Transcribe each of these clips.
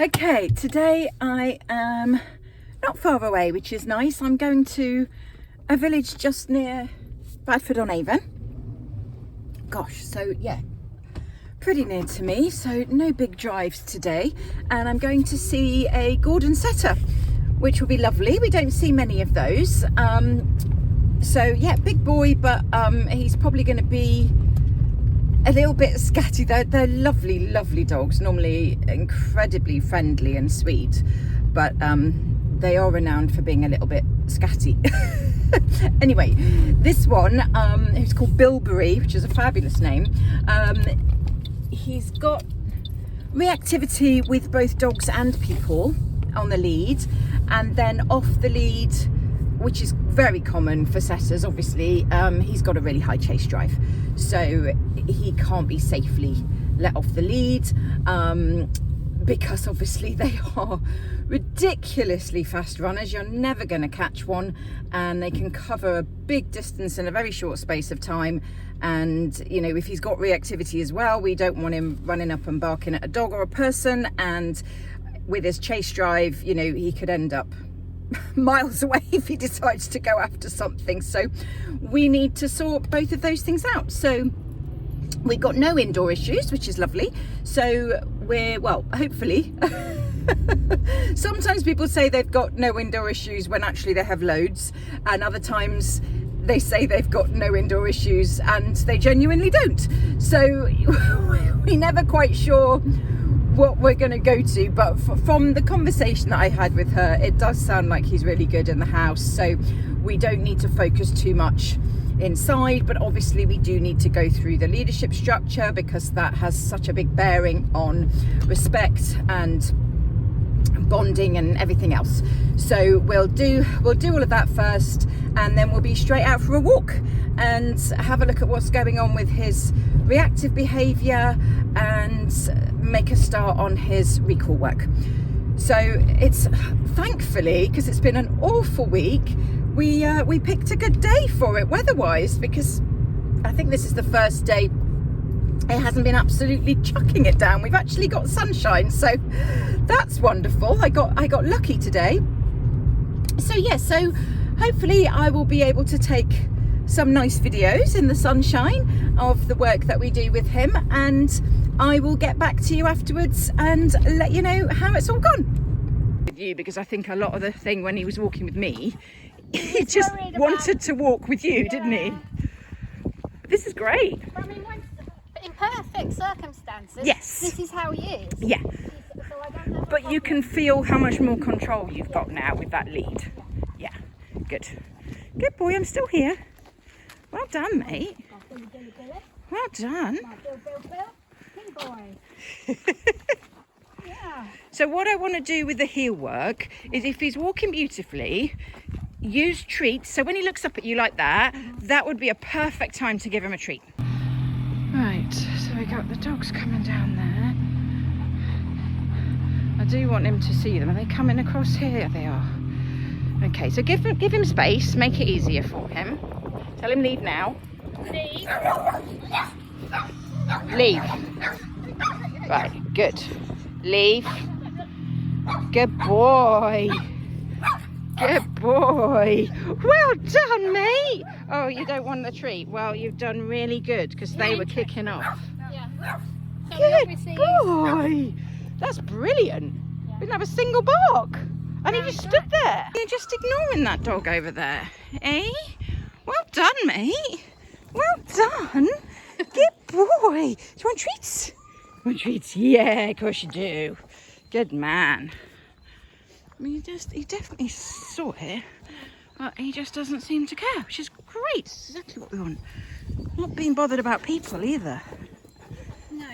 Okay, today I am not far away, which is nice. I'm going to a village just near Bradford-on-Avon. Gosh, so yeah, pretty near to me, so no big drives today. And I'm going to see a Gordon setter, which will be lovely. We don't see many of those. So yeah, big boy, but he's probably going to be a little bit scatty. They're lovely, lovely dogs, normally incredibly friendly and sweet, but they are renowned for being a little bit scatty. Anyway, this one, who's called Bilberry, which is a fabulous name, he's got reactivity with both dogs and people on the lead, and then off the lead, which is very common for setters, obviously. He's got a really high chase drive, so he can't be safely let off the lead, because obviously they are ridiculously fast runners. You're never going to catch one, and they can cover a big distance in a very short space of time. And you know, if he's got reactivity as well, we don't want him running up and barking at a dog or a person, and with his chase drive, you know, he could end up miles away if he decides to go after something. So we need to sort both of those things out. So we've got no indoor issues, which is lovely. So we're, well, hopefully sometimes people say they've got no indoor issues when actually they have loads, and other times they say they've got no indoor issues and they genuinely don't. So we're never quite sure what we're going to go to, but from the conversation that I had with her, it does sound like he's really good in the house. So we don't need to focus too much inside, but obviously we do need to go through the leadership structure, because that has such a big bearing on respect and bonding and everything else. So we'll do all of that first, and then we'll be straight out for a walk and have a look at what's going on with his reactive behavior and make a start on his recall work. So it's, thankfully, because it's been an awful week, we picked a good day for it weather-wise, because I think this is the first day it hasn't been absolutely chucking it down. We've actually got sunshine, so that's wonderful. I got lucky today. So yeah, so hopefully I will be able to take some nice videos in the sunshine of the work that we do with him, and I will get back to you afterwards and let you know how it's all gone. With you, because I think a lot of the thing when he was walking with me, he just wanted to walk with you, didn't he? This is great. I mean, in perfect circumstances, yes, this is how he is. Yeah. So I don't have but you can feel how much more control you've got now with that lead. Yeah, good. Good boy, I'm still here. Well done, mate. Well done. Good boy. Yeah. So what I want to do with the heel work is, if he's walking beautifully, use treats. So when he looks up at you like that, that would be a perfect time to give him a treat. Right, so we got the dogs coming down there. I do want him to see them. Are they coming across here? They are. Okay, so give him space, make it easier for him. Tell him leave now. Leave. Leave. Right, good. Leave. Good boy. Good boy. Well done, mate. Oh, you don't want the treat? Well, you've done really good, because they were kicking off. Yeah. Good boy. That's brilliant. We didn't have a single bark. And he just stood there. You're just ignoring that dog over there, eh? Well done, mate. Well done. Good boy. Do you want treats? Want treats? Yeah, of course you do. Good man. I mean, he definitely saw it, but he just doesn't seem to care, which is great. It's exactly what we want. Not being bothered about people either. No.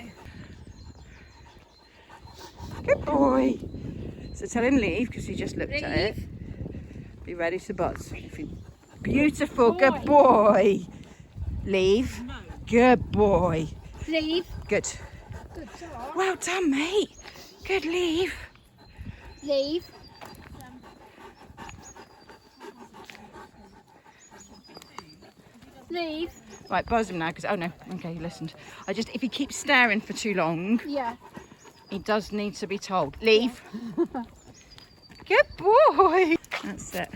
Good boy. So tell him leave, because he just looked at it. Be ready to buzz. Beautiful. Good boy. Leave. Good boy. Leave. Good. Good job. Well done, mate. Good leave. Leave. Leave. Right, buzz him now, because, oh no, okay, he listened. If he keeps staring for too long, Yeah. He does need to be told. Leave. Good boy. That's it.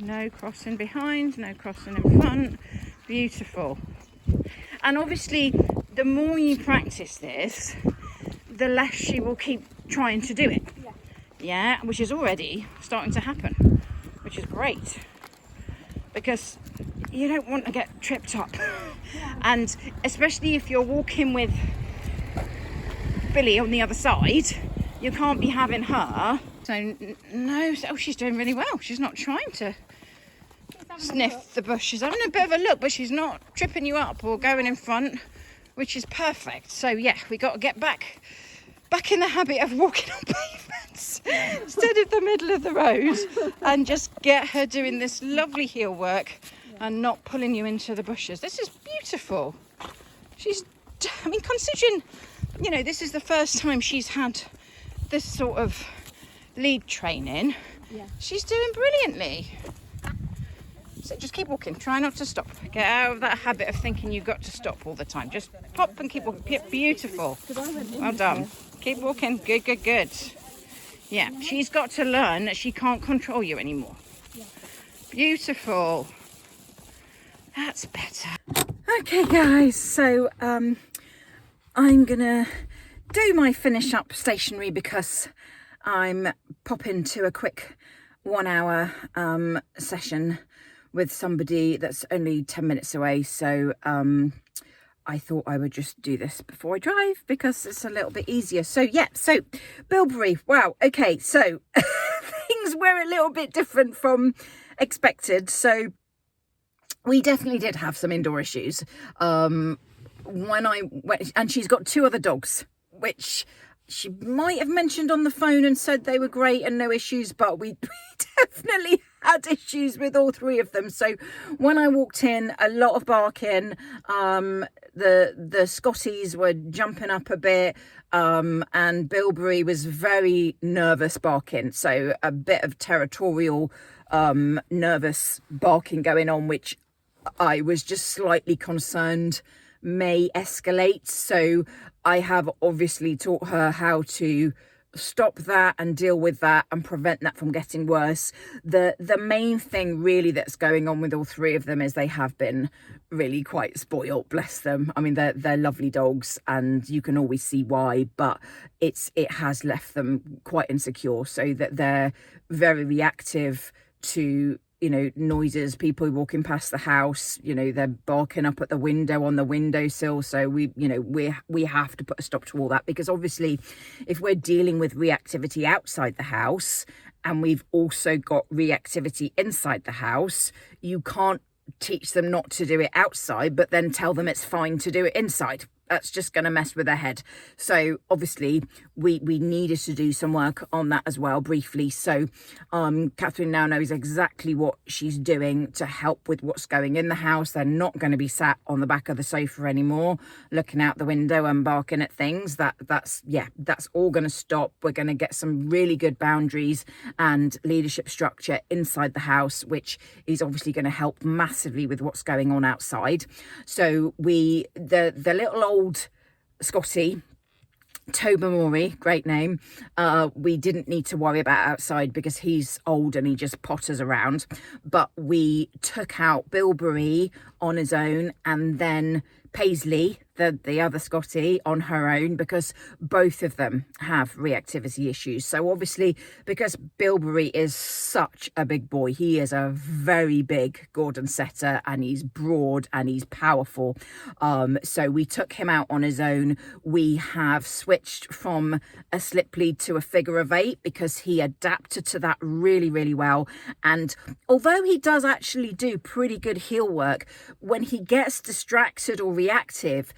No crossing behind, no crossing in front. Beautiful. And obviously, the more you practice this, the less she will keep trying to do it. Yeah, which is already starting to happen, which is great. Because you don't want to get tripped up. And especially if you're walking with Billy on the other side, you can't be having her. So no, oh, she's doing really well. She's not trying to sniff the bush. She's having a bit of a look, but she's not tripping you up or going in front, which is perfect. So yeah, we got to get back in the habit of walking on pavements instead of the middle of the road, and just get her doing this lovely heel work and not pulling you into the bushes. This is beautiful. I mean, considering, you know, this is the first time she's had this sort of lead training, she's doing brilliantly. So just keep walking, try not to stop. Get out of that habit of thinking you've got to stop all the time. Just pop and keep walking. Beautiful. Well done. Keep walking. Good, good, good. Yeah, she's got to learn that she can't control you anymore. Beautiful. That's better. Okay, guys, so I'm gonna do my finish up stationery because I'm popping to a quick 1 hour session with somebody that's only 10 minutes away. So I thought I would just do this before I drive because it's a little bit easier. So yeah, so Bilberry, wow, okay, so things were a little bit different from expected. So we definitely did have some indoor issues. When I went, and she's got 2 other dogs, which she might have mentioned on the phone and said they were great and no issues, but we definitely had issues with all 3 of them. So when I walked in, a lot of barking, the Scotties were jumping up a bit, and Bilberry was very nervous barking. So a bit of territorial, nervous barking going on, which I was just slightly concerned may escalate. So I have obviously taught her how to stop that and deal with that and prevent that from getting worse. The main thing really that's going on with all 3 of them is they have been really quite spoiled, bless them. I mean, they're lovely dogs and you can always see why, but it has left them quite insecure, so that they're very reactive to, you know, noises, people walking past the house. You know, they're barking up at the window on the windowsill. So we have to put a stop to all that, because obviously if we're dealing with reactivity outside the house and we've also got reactivity inside the house, you can't teach them not to do it outside but then tell them it's fine to do it inside. That's just going to mess with their head. So obviously we needed to do some work on that as well briefly. So Catherine now knows exactly what she's doing to help with what's going in the house. They're not going to be sat on the back of the sofa anymore looking out the window and barking at things. That's all going to stop. We're going to get some really good boundaries and leadership structure inside the house, which is obviously going to help massively with what's going on outside. So the little old Scotty Tobermory, great name, we didn't need to worry about outside because he's old and he just potters around. But we took out Bilberry on his own and then Paisley, the other Scotty, on her own, because both of them have reactivity issues. So obviously, because Bilberry is such a big boy, he is a very big Gordon setter and he's broad and he's powerful. So we took him out on his own. We have switched from a slip lead to a figure of 8 because he adapted to that really, really well. And although he does actually do pretty good heel work, when he gets distracted or reactive,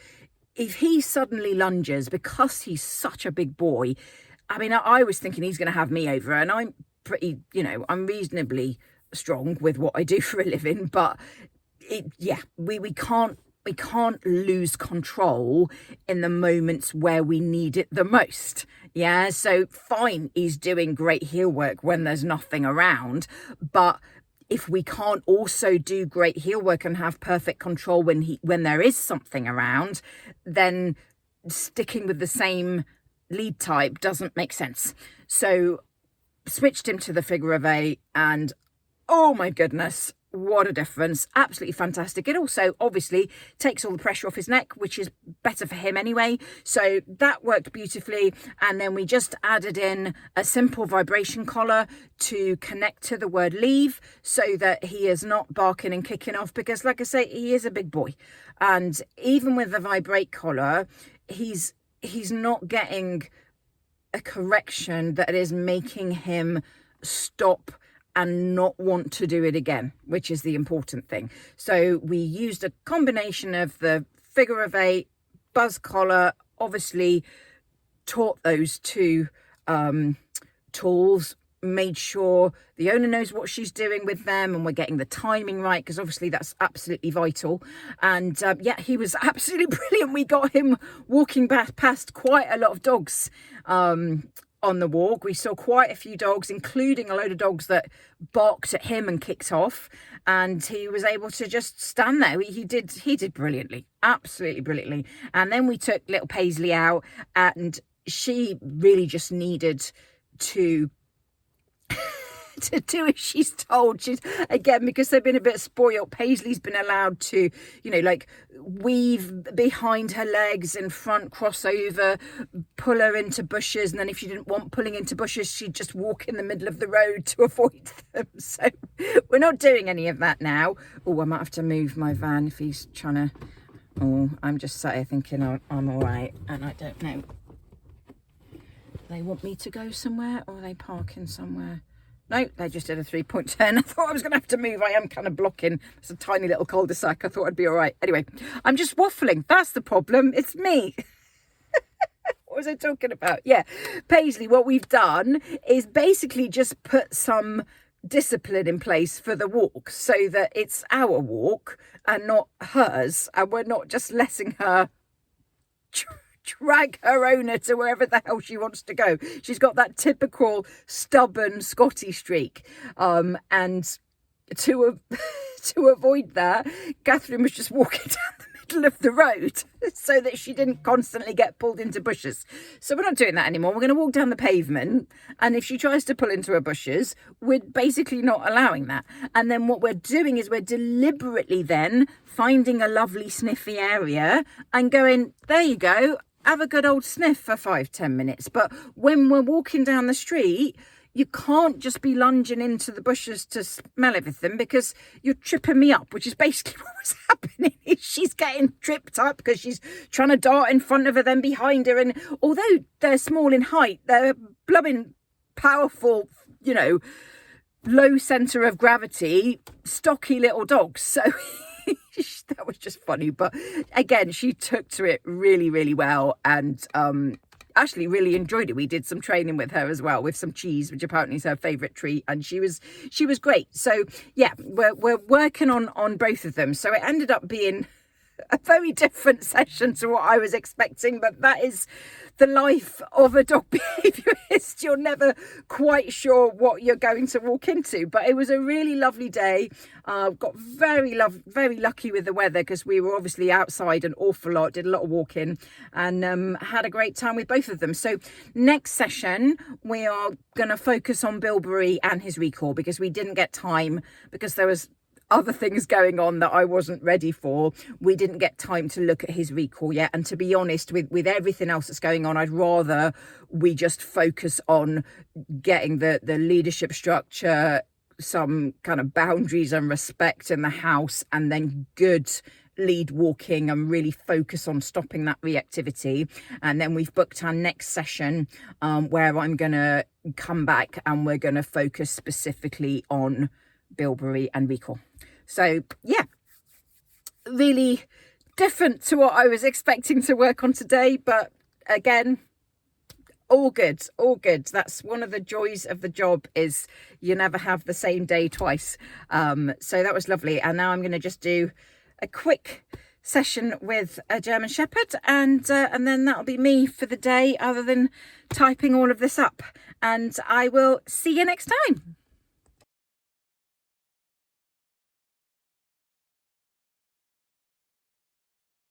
if he suddenly lunges, because he's such a big boy, I mean, I was thinking he's going to have me over, and I'm pretty, I'm reasonably strong with what I do for a living, but we can't lose control in the moments where we need it the most. Yeah, so fine, he's doing great heel work when there's nothing around, but if we can't also do great heel work and have perfect control when there is something around, then sticking with the same lead type doesn't make sense. So switched him to the figure of 8, and oh my goodness, what a difference. Absolutely fantastic. It also obviously takes all the pressure off his neck, which is better for him anyway. So that worked beautifully. And then we just added in a simple vibration collar to connect to the word leave, so that he is not barking and kicking off, because like I say, he is a big boy. And even with the vibrate collar, he's not getting a correction that is making him stop and not want to do it again, which is the important thing. So we used a combination of the figure of 8, buzz collar, obviously taught those two tools, made sure the owner knows what she's doing with them, and we're getting the timing right, because obviously that's absolutely vital. And yeah, he was absolutely brilliant. We got him walking back past quite a lot of dogs on the walk. We saw quite a few dogs, including a load of dogs that barked at him and kicked off, and he was able to just stand there. He did brilliantly, absolutely brilliantly. And then we took little Paisley out, and she really just needed to do as she's told. She's, again, because they've been a bit spoiled, Paisley's been allowed to, like weave behind her legs in front, cross over, pull her into bushes, and then if she didn't want pulling into bushes, she'd just walk in the middle of the road to avoid them. So we're not doing any of that now. Oh, I might have to move my van if he's trying to. Oh, I'm just sat here thinking I'm all right, and I don't know. They want me to go somewhere, or are they parking somewhere? No, they just did a 3-point turn. I thought I was going to have to move. I am kind of blocking. It's a tiny little cul-de-sac. I thought I'd be all right. Anyway, I'm just waffling. That's the problem. It's me. What was I talking about? Yeah, Paisley, what we've done is basically just put some discipline in place for the walk, so that it's our walk and not hers. And we're not just letting her drag her owner to wherever the hell she wants to go. She's got that typical stubborn Scotty streak. And to avoid that, Catherine was just walking down the middle of the road so that she didn't constantly get pulled into bushes. So we're not doing that anymore. We're going to walk down the pavement, and if she tries to pull into her bushes, we're basically not allowing that. And then what we're doing is we're deliberately then finding a lovely sniffy area and going, there you go, have a good old sniff for 5-10 minutes. But when we're walking down the street, you can't just be lunging into the bushes to smell everything, because you're tripping me up, which is basically what was happening. She's getting tripped up because she's trying to dart in front of her, then behind her. And although they're small in height, they're blooming powerful, low centre of gravity, stocky little dogs. So that was just funny. But again, she took to it really, really well, and actually really enjoyed it. We did some training with her as well, with some cheese, which apparently is her favourite treat, and she was great. So yeah, we're working on both of them. So it ended up being a very different session to what I was expecting, but that is the life of a dog behaviourist. You're never quite sure what you're going to walk into. But it was a really lovely day. Got very lucky with the weather, because we were obviously outside an awful lot, did a lot of walking, and had a great time with both of them. So next session, we are going to focus on Bilberry and his recall, because we didn't get time, because there was other things going on that I wasn't ready for. We didn't get time to look at his recall yet. And to be honest, with everything else that's going on, I'd rather we just focus on getting the leadership structure, some kind of boundaries and respect in the house, and then good lead walking, and really focus on stopping that reactivity. And then we've booked our next session where I'm going to come back and we're going to focus specifically on Bilberry and recall. So yeah, really different to what I was expecting to work on today, but again, all good. That's one of the joys of the job, is you never have the same day twice. So that was lovely. And now I'm going to just do a quick session with a German Shepherd, and then that'll be me for the day, other than typing all of this up. And I will see you next time.